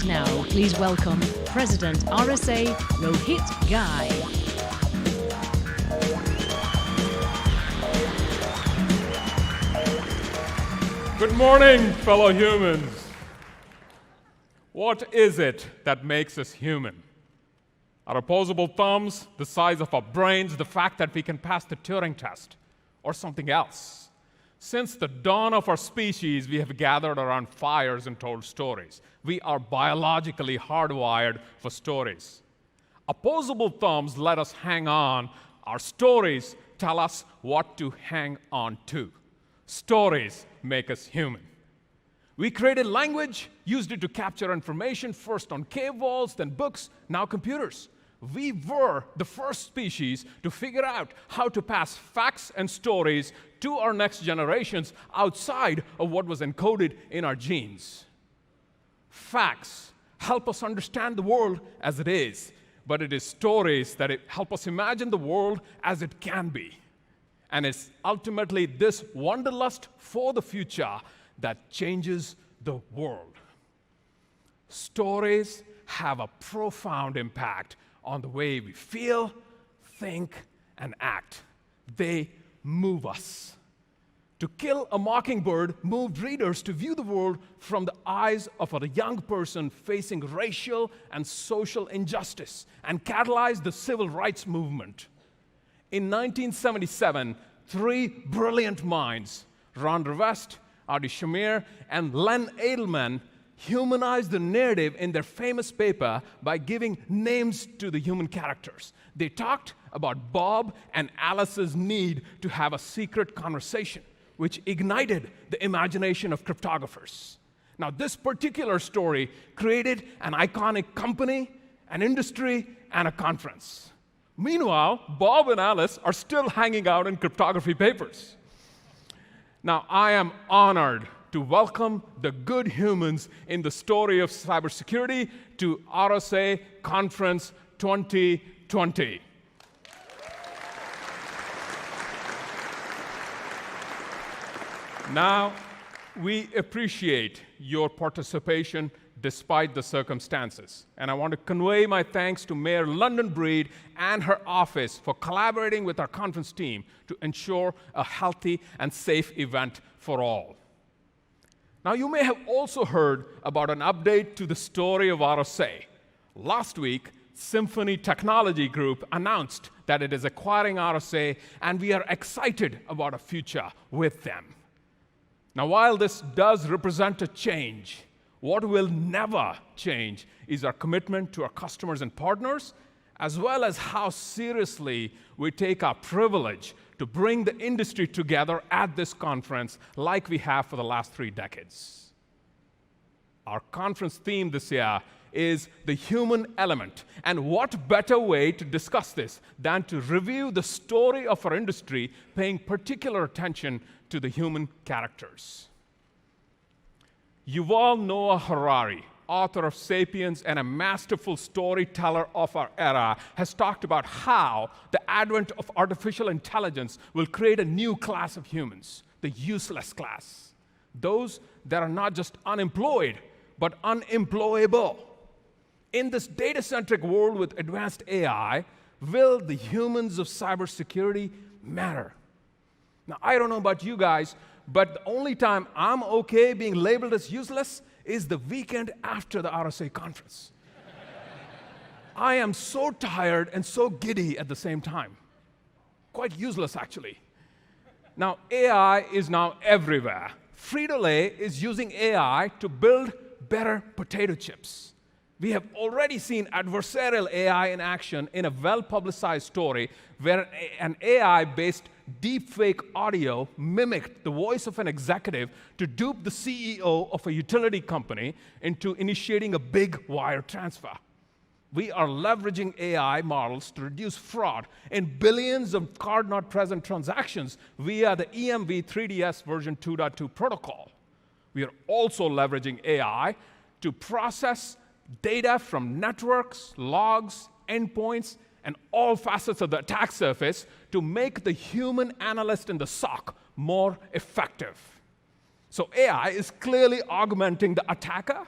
And now, please welcome President RSA Rohit Ghai. Good morning, fellow humans. What is it that makes us human? Our opposable thumbs, the size of our brains, the fact that we can pass the Turing test, or something else? Since the dawn of our species, we have gathered around fires and told stories. We are biologically hardwired for stories. Opposable thumbs let us hang on. Our stories tell us what to hang on to. Stories make us human. We created language, used it to capture information, first on cave walls, then books, now computers. We were the first species to figure out how to pass facts and stories to our next generations outside of what was encoded in our genes. Facts help us understand the world as it is, but it is stories that help us imagine the world as it can be. And it's ultimately this wanderlust for the future that changes the world. Stories have a profound impact on the way we feel, think, and act. They move us. To Kill a Mockingbird moved readers to view the world from the eyes of a young person facing racial and social injustice and catalyzed the civil rights movement. In 1977, three brilliant minds, Ron Rivest, Adi Shamir, and Len Edelman, humanized the narrative in their famous paper by giving names to the human characters. They talked about Bob and Alice's need to have a secret conversation, which ignited the imagination of cryptographers. Now, this particular story created an iconic company, an industry, and a conference. Meanwhile, Bob and Alice are still hanging out in cryptography papers. Now, I am honored to welcome the good humans in the story of cybersecurity to RSA Conference 2020. Now, we appreciate your participation despite the circumstances. And I want to convey my thanks to Mayor London Breed and her office for collaborating with our conference team to ensure a healthy and safe event for all. Now, you may have also heard about an update to the story of RSA. Last week, Symphony Technology Group announced that it is acquiring RSA, and we are excited about a future with them. Now, while this does represent a change, what will never change is our commitment to our customers and partners, as well as how seriously we take our privilege to bring the industry together at this conference like we have for the last 3 decades. Our conference theme this year is the human element. And what better way to discuss this than to review the story of our industry, paying particular attention to the human characters. Yuval Noah Harari, author of *Sapiens* and a masterful storyteller of our era, has talked about how the advent of artificial intelligence will create a new class of humans, the useless class. Those that are not just unemployed, but unemployable. In this data-centric world with advanced AI, will the humans of cybersecurity matter? Now, I don't know about you guys, but the only time I'm okay being labeled as useless is the weekend after the RSA conference. I am so tired and so giddy at the same time. Quite useless, actually. Now, AI is now everywhere. Frito-Lay is using AI to build better potato chips. We have already seen adversarial AI in action in a well-publicized story where an AI-based deepfake audio mimicked the voice of an executive to dupe the CEO of a utility company into initiating a big wire transfer. We are leveraging AI models to reduce fraud in billions of card-not-present transactions via the EMV 3DS version 2.2 protocol. We are also leveraging AI to process data from networks, logs, endpoints, and all facets of the attack surface to make the human analyst in the SOC more effective. So AI is clearly augmenting the attacker,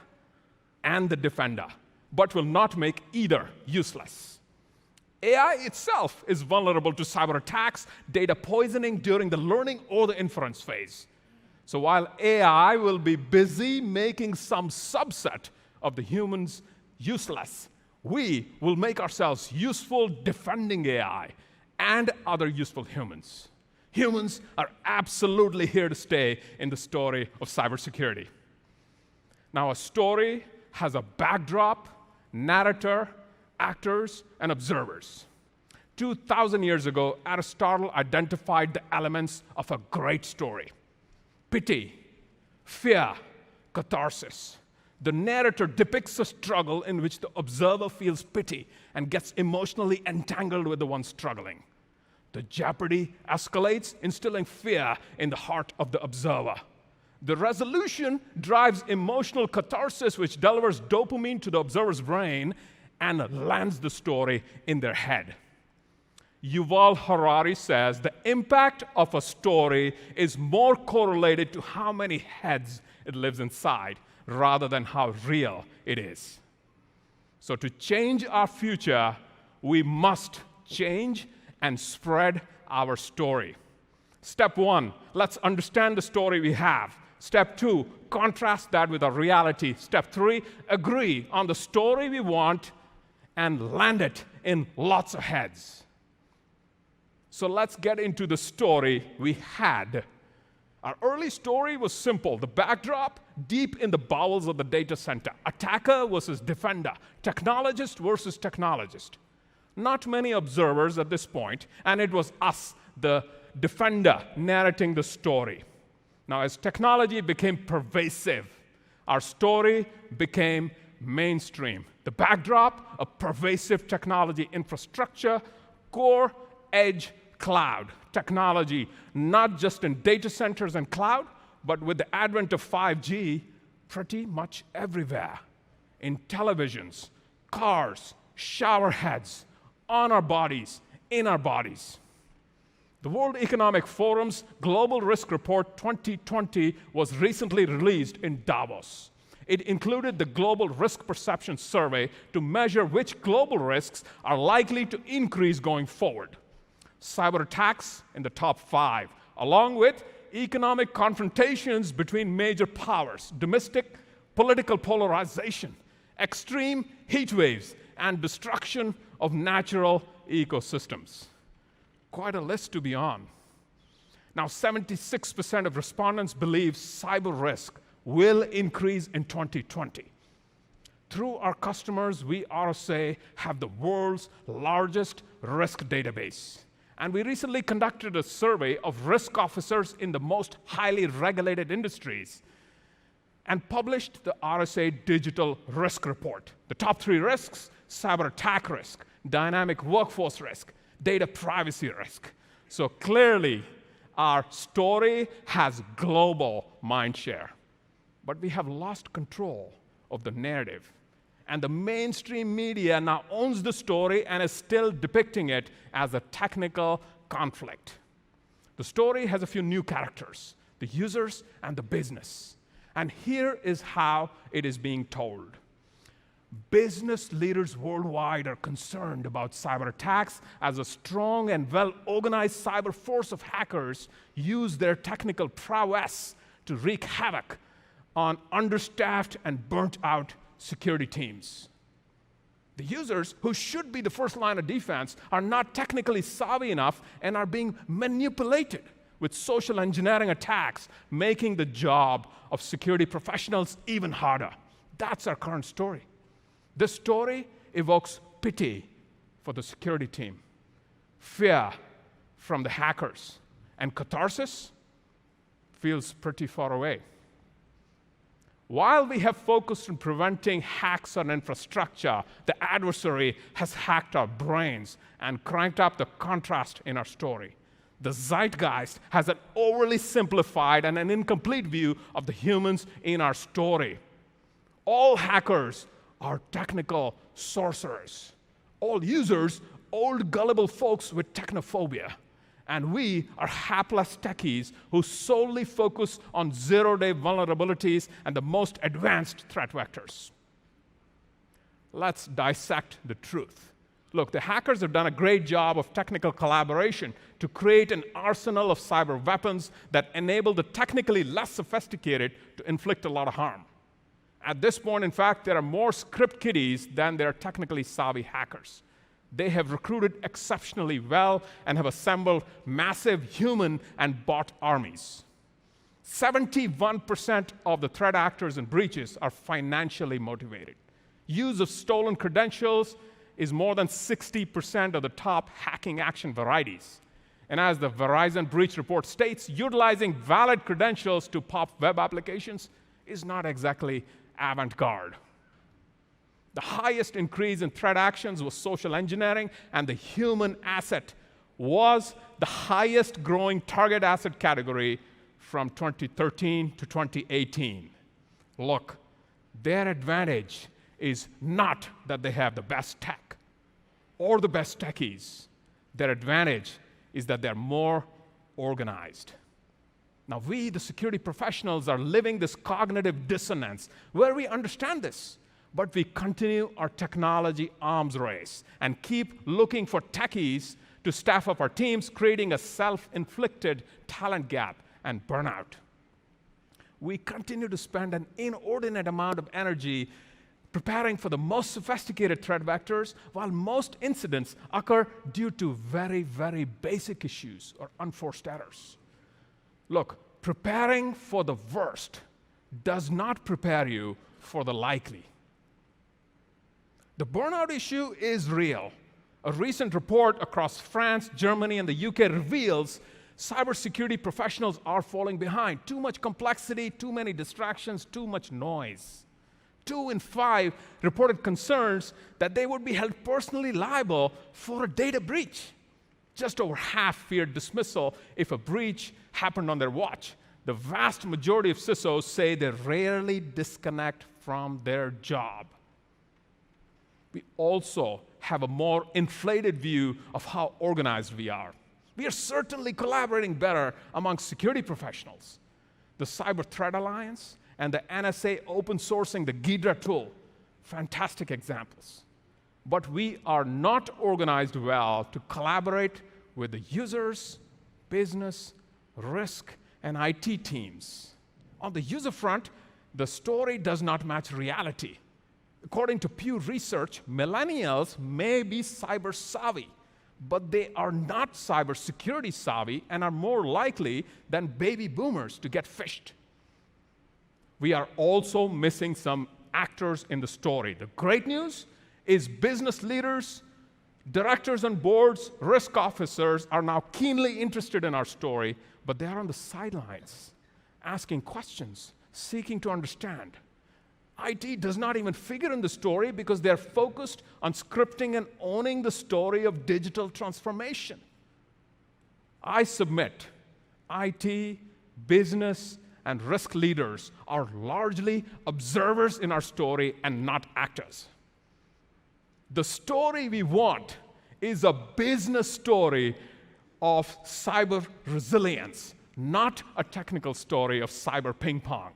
and the defender, but will not make either useless. AI itself is vulnerable to cyber attacks, data poisoning during the learning or the inference phase. So while AI will be busy making some subset of the humans useless, we will make ourselves useful defending AI and other useful humans. Humans are absolutely here to stay in the story of cybersecurity. Now, a story has a backdrop, narrator, actors, and observers. 2,000 years ago, Aristotle identified the elements of a great story: pity, fear, catharsis. The narrator depicts a struggle in which the observer feels pity and gets emotionally entangled with the one struggling. The jeopardy escalates, instilling fear in the heart of the observer. The resolution drives emotional catharsis, which delivers dopamine to the observer's brain and lands the story in their head. Yuval Harari says the impact of a story is more correlated to how many heads it lives inside rather than how real it is. So to change our future, we must change and spread our story. Step 1, let's understand the story we have. Step 2, contrast that with our reality. Step 3, agree on the story we want and land it in lots of heads. So let's get into the story we had. Our early story was simple. The backdrop, deep in the bowels of the data center. Attacker versus defender. Technologist versus technologist. Not many observers at this point, and it was us, the defender, narrating the story. Now, as technology became pervasive, our story became mainstream. The backdrop, a pervasive technology infrastructure, core, edge, cloud technology, not just in data centers and cloud, but with the advent of 5G, pretty much everywhere. In televisions, cars, shower heads, on our bodies, in our bodies. The World Economic Forum's Global Risk Report 2020 was recently released in Davos. It included the Global Risk Perception Survey to measure which global risks are likely to increase going forward. Cyber attacks in the top 5, along with economic confrontations between major powers, domestic political polarization, extreme heat waves, and destruction of natural ecosystems. Quite a list to be on. Now, 76% of respondents believe cyber risk will increase in 2020. Through our customers, we, RSA, have the world's largest risk database. And we recently conducted a survey of risk officers in the most highly regulated industries and published the RSA Digital Risk Report. The top 3 risks: cyber attack risk, dynamic workforce risk, data privacy risk. So clearly, our story has global mindshare. But we have lost control of the narrative. And the mainstream media now owns the story and is still depicting it as a technical conflict. The story has a few new characters: the users and the business. And here is how it is being told. Business leaders worldwide are concerned about cyber attacks as a strong and well-organized cyber force of hackers use their technical prowess to wreak havoc on understaffed and burnt-out security teams. The users, who should be the first line of defense, are not technically savvy enough and are being manipulated with social engineering attacks, making the job of security professionals even harder. That's our current story. This story evokes pity for the security team, fear from the hackers, and catharsis feels pretty far away. While we have focused on preventing hacks on infrastructure, the adversary has hacked our brains and cranked up the contrast in our story. The zeitgeist has an overly simplified and an incomplete view of the humans in our story. All hackers are technical sorcerers. All users, old gullible folks with technophobia. And we are hapless techies who solely focus on zero-day vulnerabilities and the most advanced threat vectors. let's dissect the truth. Look, the hackers have done a great job of technical collaboration to create an arsenal of cyber weapons that enable the technically less sophisticated to inflict a lot of harm. At this point, in fact, there are more script kiddies than there are technically savvy hackers. They have recruited exceptionally well and have assembled massive human and bot armies. 71% of the threat actors in breaches are financially motivated. Use of stolen credentials is more than 60% of the top hacking action varieties. And as the Verizon breach report states, utilizing valid credentials to pop web applications is not exactly avant-garde. The highest increase in threat actions was social engineering, and the human asset was the highest growing target asset category from 2013 to 2018. Look, their advantage is not that they have the best tech or the best techies. Their advantage is that they're more organized. Now, we, the security professionals, are living this cognitive dissonance where we understand this, but we continue our technology arms race and keep looking for techies to staff up our teams, creating a self-inflicted talent gap and burnout. We continue to spend an inordinate amount of energy preparing for the most sophisticated threat vectors, while most incidents occur due to very, very basic issues or unforced errors. Look, preparing for the worst does not prepare you for the likely. The burnout issue is real. A recent report across France, Germany, and the UK reveals cybersecurity professionals are falling behind. Too much complexity, too many distractions, too much noise. 2 in 5 reported concerns that they would be held personally liable for a data breach. Just over half feared dismissal if a breach happened on their watch. The vast majority of CISOs say they rarely disconnect from their job. We also have a more inflated view of how organized we are. We are certainly collaborating better among security professionals. The Cyber Threat Alliance and the NSA open sourcing the Ghidra tool, fantastic examples. But we are not organized well to collaborate with the users, business, risk, and IT teams. On the user front, the story does not match reality. According to Pew Research, millennials may be cyber savvy, but they are not cybersecurity savvy and are more likely than baby boomers to get phished. We are also missing some actors in the story. The great news is business leaders, directors on boards, risk officers are now keenly interested in our story, but they are on the sidelines, asking questions, seeking to understand. IT does not even figure in the story because they're focused on scripting and owning the story of digital transformation. I submit, IT, business, and risk leaders are largely observers in our story and not actors. The story we want is a business story of cyber resilience, not a technical story of cyber ping pong.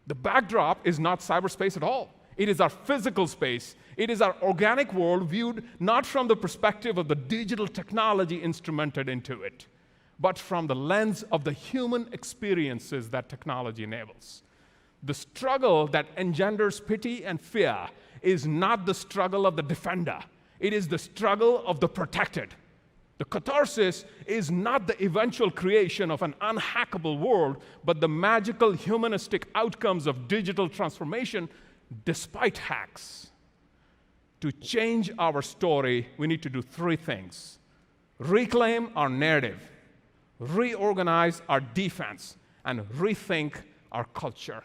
The backdrop is not cyberspace at all. It is our physical space. It is our organic world viewed not from the perspective of the digital technology instrumented into it, but from the lens of the human experiences that technology enables. The struggle that engenders pity and fear is not the struggle of the defender. It is the struggle of the protected. The catharsis is not the eventual creation of an unhackable world, but the magical humanistic outcomes of digital transformation despite hacks. To change our story, we need to do 3 things. Reclaim our narrative, reorganize our defense, and rethink our culture.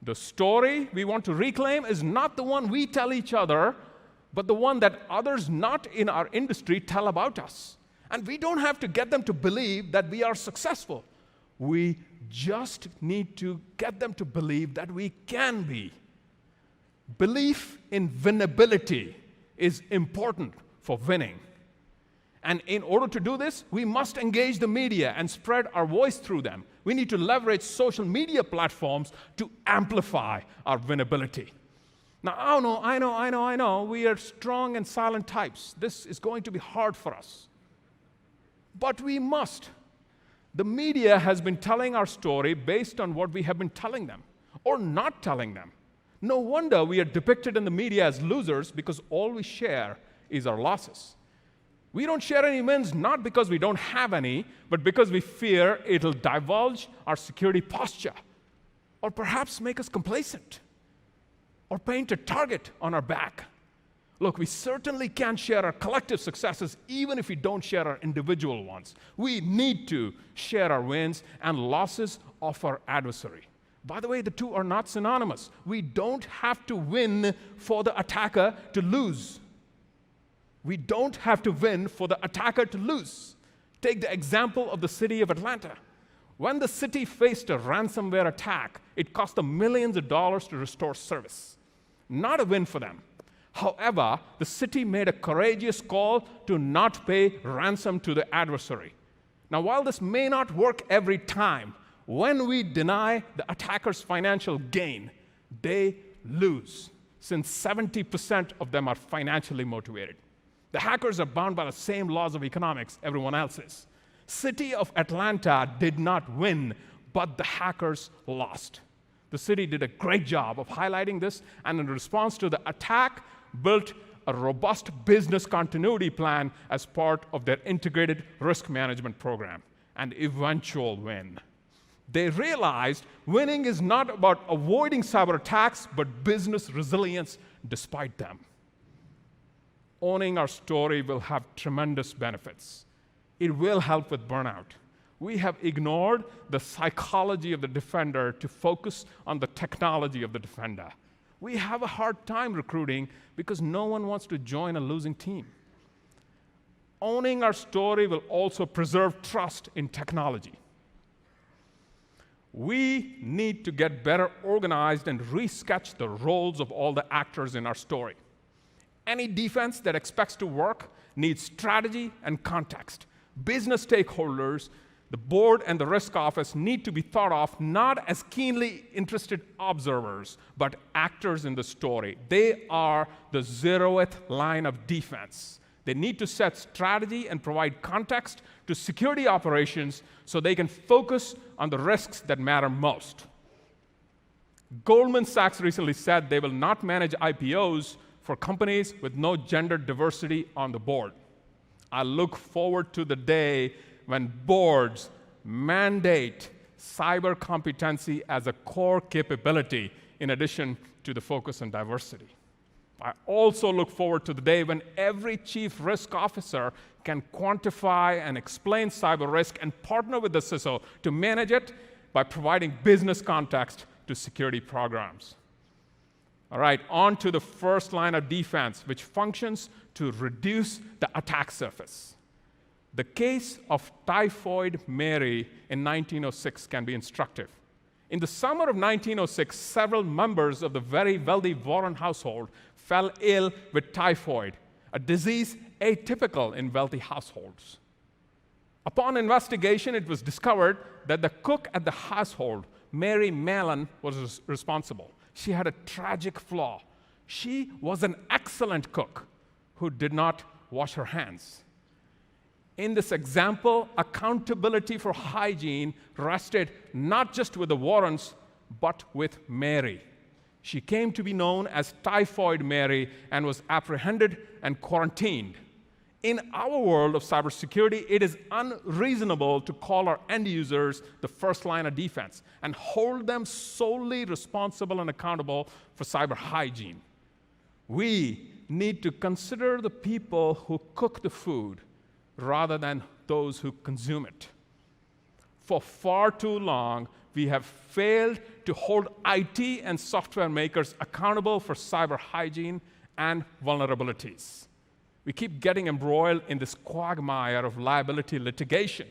The story we want to reclaim is not the one we tell each other, but the one that others not in our industry tell about us. And we don't have to get them to believe that we are successful. We just need to get them to believe that we can be. Belief in winnability is important for winning. And in order to do this, we must engage the media and spread our voice through them. We need to leverage social media platforms to amplify our winnability. Now, I know, we are strong and silent types. This is going to be hard for us. But we must. The media has been telling our story based on what we have been telling them, or not telling them. No wonder we are depicted in the media as losers, because all we share is our losses. We don't share any wins, not because we don't have any, but because we fear it'll divulge our security posture, or perhaps make us complacent, or paint a target on our back. Look, we certainly can share our collective successes even if we don't share our individual ones. We need to share our wins and losses of our adversary. By the way, the two are not synonymous. We don't have to win for the attacker to lose. We don't have to win for the attacker to lose. Take the example of the city of Atlanta. When the city faced a ransomware attack, it cost them millions of dollars to restore service. Not a win for them. However, the city made a courageous call to not pay ransom to the adversary. Now, while this may not work every time, when we deny the attacker's financial gain, they lose, since 70% of them are financially motivated. The hackers are bound by the same laws of economics everyone else is. City of Atlanta did not win, but the hackers lost. The city did a great job of highlighting this, and in response to the attack, built a robust business continuity plan as part of their integrated risk management program, an eventual win. They realized winning is not about avoiding cyber attacks, but business resilience despite them. Owning our story will have tremendous benefits. It will help with burnout. We have ignored the psychology of the defender to focus on the technology of the defender. We have a hard time recruiting because no one wants to join a losing team. Owning our story will also preserve trust in technology. We need to get better organized and resketch the roles of all the actors in our story. Any defense that expects to work needs strategy and context. Business stakeholders, the board and the risk office need to be thought of not as keenly interested observers, but actors in the story. They are the zeroth line of defense. They need to set strategy and provide context to security operations so they can focus on the risks that matter most. Goldman Sachs recently said they will not manage IPOs for companies with no gender diversity on the board. I look forward to the day when boards mandate cyber competency as a core capability in addition to the focus on diversity. I also look forward to the day when every chief risk officer can quantify and explain cyber risk and partner with the CISO to manage it by providing business context to security programs. All right, on to the first line of defense, which functions to reduce the attack surface. The case of Typhoid Mary in 1906 can be instructive. In the summer of 1906, several members of the very wealthy Warren household fell ill with typhoid, a disease atypical in wealthy households. Upon investigation, it was discovered that the cook at the household, Mary Mallon, was responsible. She had a tragic flaw. She was an excellent cook who did not wash her hands. In this example, accountability for hygiene rested not just with the Warrens, but with Mary. She came to be known as Typhoid Mary and was apprehended and quarantined. In our world of cybersecurity, it is unreasonable to call our end users the first line of defense and hold them solely responsible and accountable for cyber hygiene. We need to consider the people who cook the food rather than those who consume it. For far too long, we have failed to hold IT and software makers accountable for cyber hygiene and vulnerabilities. We keep getting embroiled in this quagmire of liability litigation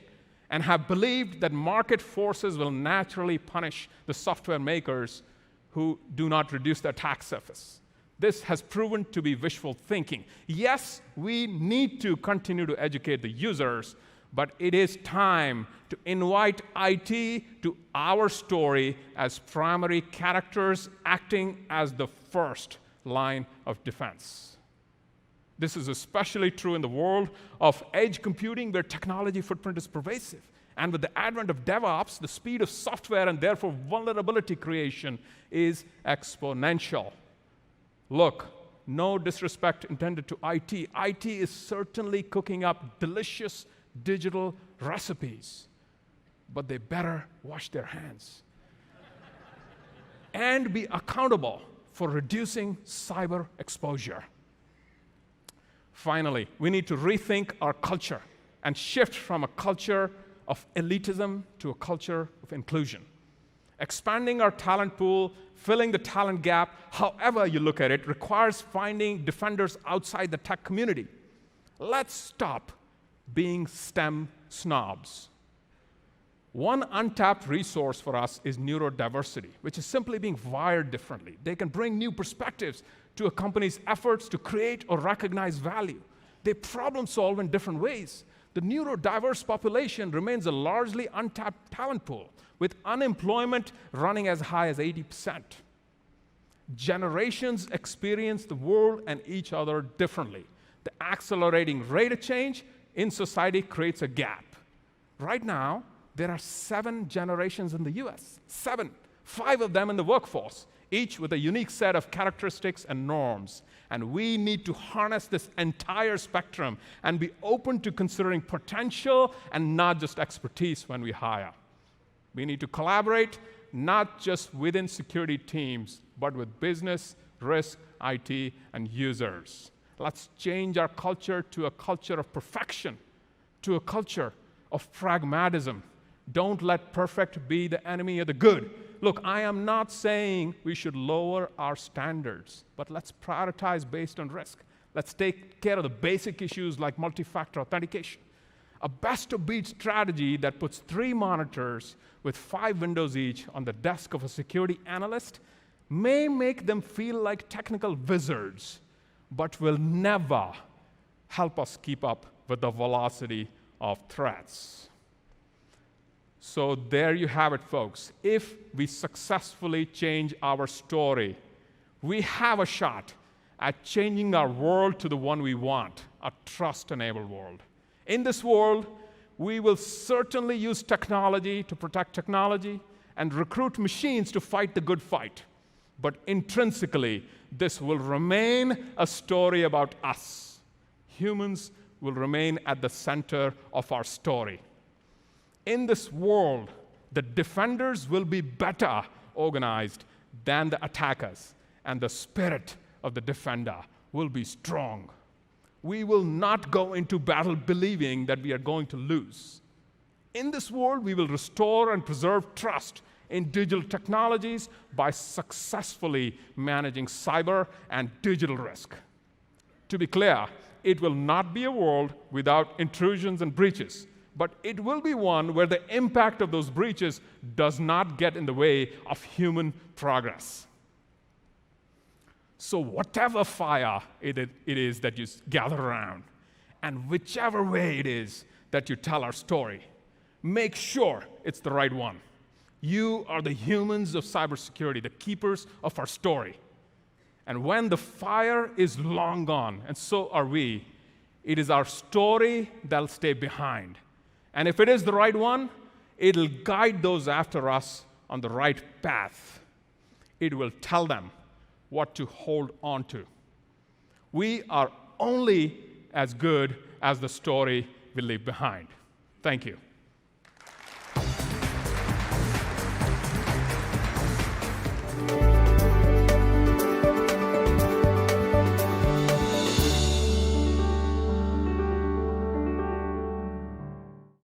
and have believed that market forces will naturally punish the software makers who do not reduce the attack surface. This has proven to be wishful thinking. Yes, we need to continue to educate the users, but it is time to invite IT to our story as primary characters acting as the first line of defense. This is especially true in the world of edge computing, where technology footprint is pervasive. And with the advent of DevOps, the speed of software and therefore vulnerability creation is exponential. Look, no disrespect intended to IT. IT is certainly cooking up delicious digital recipes, but they better wash their hands and be accountable for reducing cyber exposure. Finally, we need to rethink our culture and shift from a culture of elitism to a culture of inclusion. Expanding our talent pool, filling the talent gap, however you look at it, requires finding defenders outside the tech community. Let's stop being STEM snobs. One untapped resource for us is neurodiversity, which is simply being wired differently. They can bring new perspectives to a company's efforts to create or recognize value. They problem solve in different ways. The neurodiverse population remains a largely untapped talent pool, with unemployment running as high as 80%. Generations experience the world and each other differently. The accelerating rate of change in society creates a gap. Right now, there are 7 generations in the US, 7, 5 of them in the workforce, each with a unique set of characteristics and norms. And we need to harness this entire spectrum and be open to considering potential and not just expertise when we hire. We need to collaborate not just within security teams, but with business, risk, IT, and users. Let's change our culture to a culture of perfection, to a culture of pragmatism. Don't let perfect be the enemy of the good. Look, I am not saying we should lower our standards, but let's prioritize based on risk. Let's take care of the basic issues like multi-factor authentication. A best-of-breed strategy that puts 3 monitors with 5 windows each on the desk of a security analyst may make them feel like technical wizards, but will never help us keep up with the velocity of threats. So there you have it, folks. If we successfully change our story, we have a shot at changing our world to the one we want, a trust-enabled world. In this world, we will certainly use technology to protect technology and recruit machines to fight the good fight. But intrinsically, this will remain a story about us. Humans will remain at the center of our story. In this world, the defenders will be better organized than the attackers, and the spirit of the defender will be strong. We will not go into battle believing that we are going to lose. In this world, we will restore and preserve trust in digital technologies by successfully managing cyber and digital risk. To be clear, it will not be a world without intrusions and breaches, but it will be one where the impact of those breaches does not get in the way of human progress. So whatever fire it is that you gather around, and whichever way it is that you tell our story, make sure it's the right one. You are the humans of cybersecurity, the keepers of our story. And when the fire is long gone, and so are we, it is our story that'll stay behind. And if it is the right one, it'll guide those after us on the right path. It will tell them what to hold on to. We are only as good as the story we leave behind. Thank you.